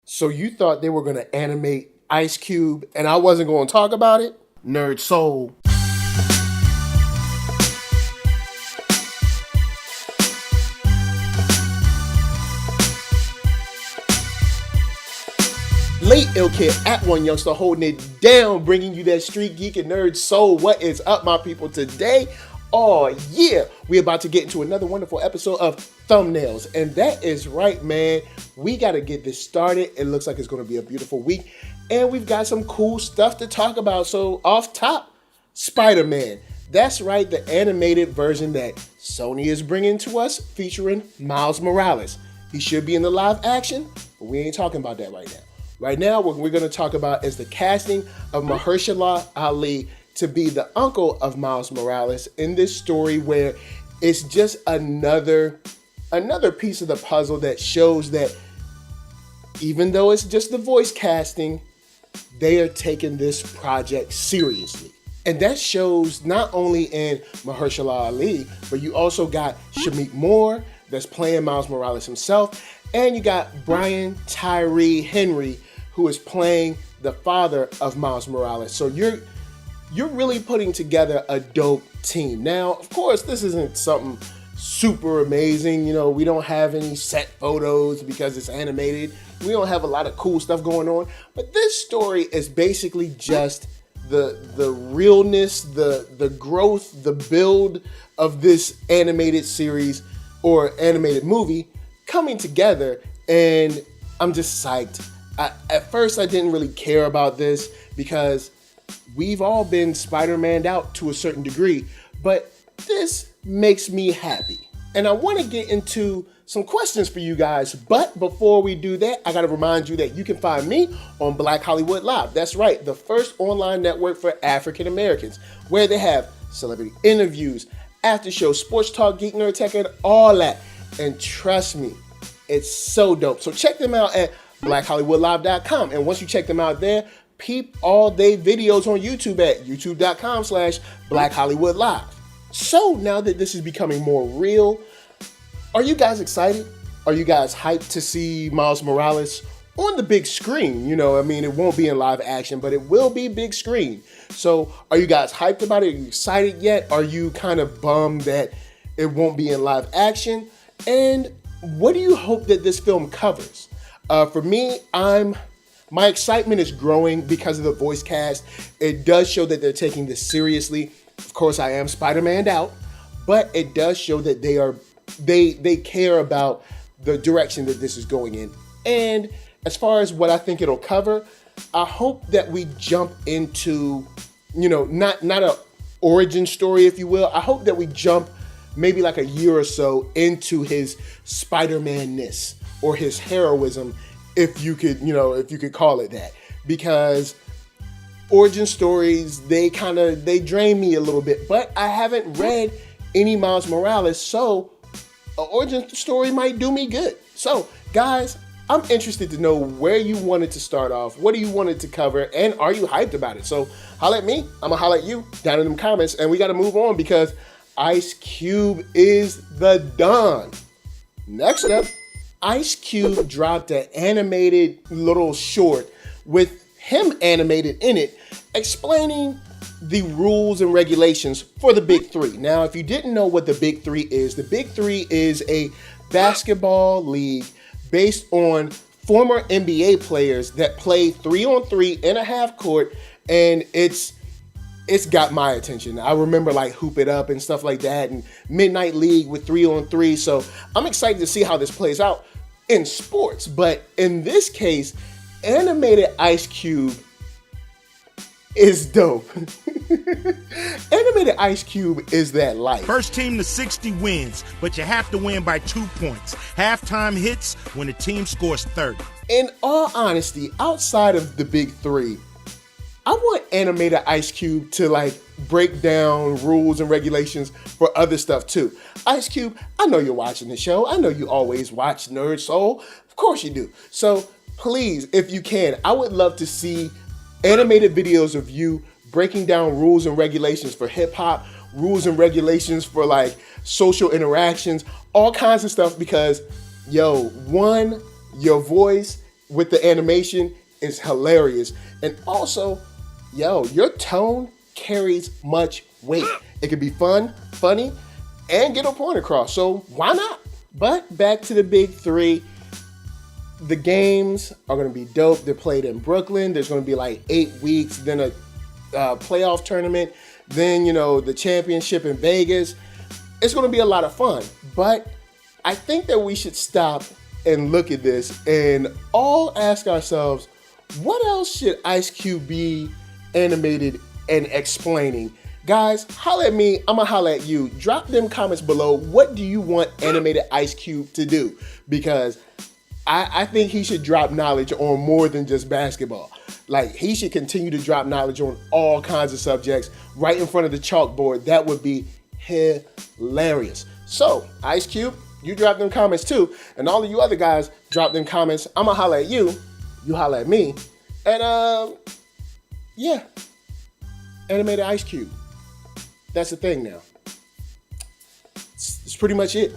So you thought they were going to animate Ice Cube and I wasn't going to talk about it? NERDSoul. Late Ill Kid at One Youngster holding it down, bringing you that StreetGeek and NERDSoul. What is up, my people? Today, oh yeah, we're about to get into another wonderful episode of Thumbnails. And that is right, man. We got to get this started. It looks like it's going to be a beautiful week. And we've got some cool stuff to talk about. So off top, Spider-Man. That's right, the animated version that Sony is bringing to us featuring Miles Morales. He should be in the live action, but we ain't talking about that right now. Right now, what we're going to talk about is the casting of Mahershala Ali to be the uncle of Miles Morales in this story, where it's just another piece of the puzzle that shows that even though it's just the voice casting, they are taking this project seriously. And that shows not only in Mahershala Ali, but you also got Shameik Moore that's playing Miles Morales himself, and you got Brian Tyree Henry, who is playing the father of Miles Morales. So you're really putting together a dope team. Now, of course, this isn't something super amazing. You know, we don't have any set photos because it's animated. We don't have a lot of cool stuff going on. But this story is basically just the realness, the growth, the build of this animated series or animated movie coming together. And I'm just psyched. At first, I didn't really care about this because we've all been Spider-Man'd out to a certain degree, but this makes me happy. And I want to get into some questions for you guys, but before we do that, I got to remind you that you can find me on Black Hollywood Live. That's right, the first online network for African Americans, where they have celebrity interviews, after show, sports talk, geek, nerd, tech, and all that. And trust me, it's so dope. So check them out at BlackHollywoodLive.com. And once you check them out there, peep all day videos on YouTube at YouTube.com/BlackHollywoodLive. So now that this is becoming more real, are you guys excited? Are you guys hyped to see Miles Morales on the big screen? You know, I mean, it won't be in live action, but it will be big screen. So are you guys hyped about it? Are you excited yet? Are you kind of bummed that it won't be in live action? And what do you hope that this film covers? For me, my excitement is growing because of the voice cast. It does show that they're taking this seriously. Of course, I am Spider-Man'd out, but it does show that they care about the direction that this is going in. And as far as what I think it'll cover, I hope that we jump into, you know, not a origin story, if you will. I hope that we jump maybe like a year or so into his Spider-Man-ness or his heroism, if you could call it that. Because origin stories, they drain me a little bit, but I haven't read any Miles Morales, so an origin story might do me good. So guys, I'm interested to know where you wanted to start off, what do you want it to cover, and are you hyped about it? So holla at me, I'm gonna holla at you down in them comments, and we gotta move on because Ice Cube is the Don. Next up, Ice Cube dropped an animated little short with him animated in it, explaining the rules and regulations for the Big Three. Now, if you didn't know what the Big Three is, the Big Three is a basketball league based on former NBA players that play 3-on-3 in a half court, and it's got my attention. I remember like Hoop It Up and stuff like that, and Midnight League with 3-on-3. So I'm excited to see how this plays out in sports. But in this case, animated Ice Cube is dope. Animated Ice Cube is that life. First team to 60 wins, but you have to win by 2 points. Halftime hits when the team scores 30. In all honesty, outside of the Big Three, I want animated Ice Cube to like break down rules and regulations for other stuff too. Ice Cube, I know you're watching the show. I know you always watch NERDSoul. Of course you do. So please, if you can, I would love to see animated videos of you breaking down rules and regulations for hip hop, rules and regulations for like social interactions, all kinds of stuff, because yo, one, your voice with the animation is hilarious. And also, your tone carries much weight. It can be fun, funny, and get a point across. So why not? But back to the big three. The games are going to be dope. They're played in Brooklyn. There's going to be like 8 weeks, then a playoff tournament, then, the championship in Vegas. It's going to be a lot of fun. But I think that we should stop and look at this and all ask ourselves, what else should Ice Cube be animated and explaining? Guys, holla at me. I'm going to holla at you. Drop them comments below. What do you want animated Ice Cube to do? Because I think he should drop knowledge on more than just basketball. Like, he should continue to drop knowledge on all kinds of subjects right in front of the chalkboard. That would be hilarious. So, Ice Cube, you drop them comments too. And all of you other guys, drop them comments. I'm going to holla at you. You holla at me. And, yeah. Animated Ice Cube. That's the thing now. It's pretty much it.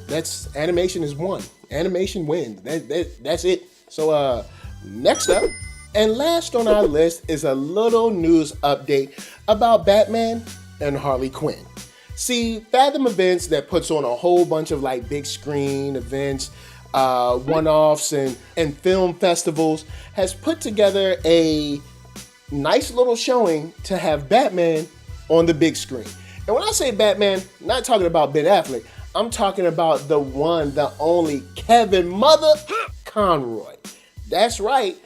Animation is one. Animation wins. That's it. So next up and last on our list is a little news update about Batman and Harley Quinn. See, Fathom Events, that puts on a whole bunch of like big screen events, one-offs and film festivals, has put together a nice little showing to have Batman on the big screen. And when I say Batman, I'm not talking about Ben Affleck. I'm talking about the one, the only Kevin Mother Conroy. That's right.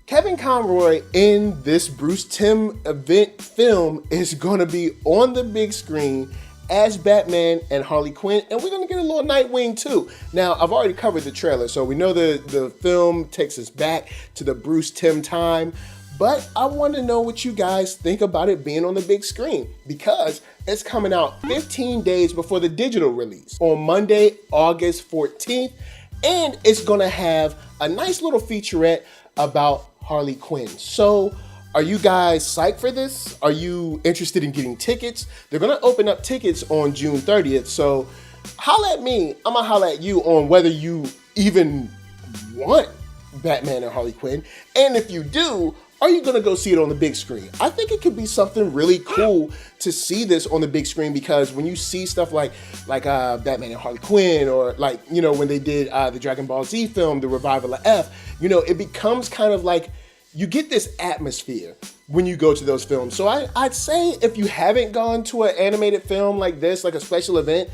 Kevin Conroy in this Bruce Timm event film is going to be on the big screen as Batman and Harley Quinn, and we're going to get a little Nightwing too. Now, I've already covered the trailer, so we know the film takes us back to the Bruce Timm time, but I want to know what you guys think about it being on the big screen, because it's coming out 15 days before the digital release on Monday, August 14th, and it's going to have a nice little featurette about Harley Quinn. So, are you guys psyched for this? Are you interested in getting tickets? They're going to open up tickets on June 30th, so holla at me. I'm going to holla at you on whether you even want Batman and Harley Quinn, and if you do, are you going to go see it on the big screen? I think it could be something really cool to see this on the big screen, because when you see stuff like Batman and Harley Quinn, or like, when they did the Dragon Ball Z film, the revival of F, it becomes kind of like you get this atmosphere when you go to those films. So I'd say if you haven't gone to an animated film like this, like a special event,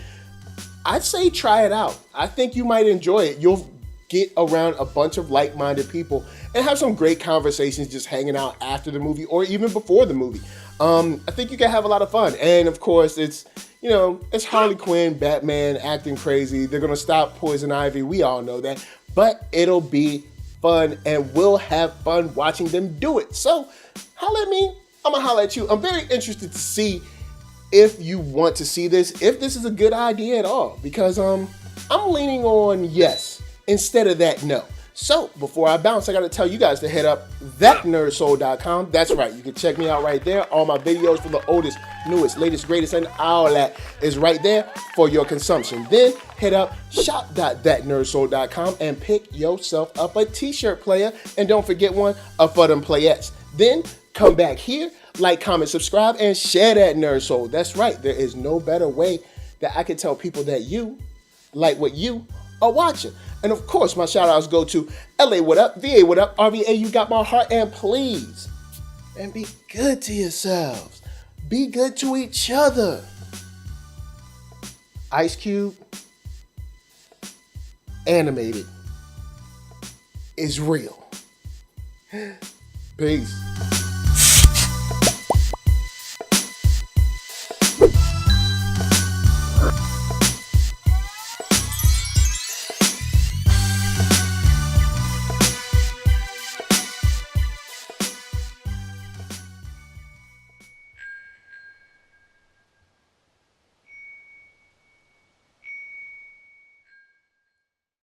I'd say try it out. I think you might enjoy it. You'll get around a bunch of like-minded people and have some great conversations just hanging out after the movie or even before the movie. I think you can have a lot of fun. And of course, it's Harley Quinn, Batman acting crazy. They're going to stop Poison Ivy. We all know that. But it'll be fun, and we'll have fun watching them do it. So holla at me. I'm going to holla at you. I'm very interested to see if you want to see this, if this is a good idea at all, because I'm leaning on yes instead of that no. So before I bounce, I got to tell you guys to head up ThatNERDSoul.com. That's right. You can check me out right there. All my videos from the oldest, newest, latest, greatest, and all that is right there for your consumption. Then head up shop.ThatNERDSoul.com and pick yourself up a t-shirt, player. And don't forget one, a Fathom playettes. Then come back here, like, comment, subscribe, and share that Nerd Soul. That's right. There is no better way that I can tell people that you like what you are watching. And of course, my shout outs go to LA, what up? VA, what up? RVA, you got my heart. And please, and be good to yourselves. Be good to each other. Ice Cube, animated, is real. Peace.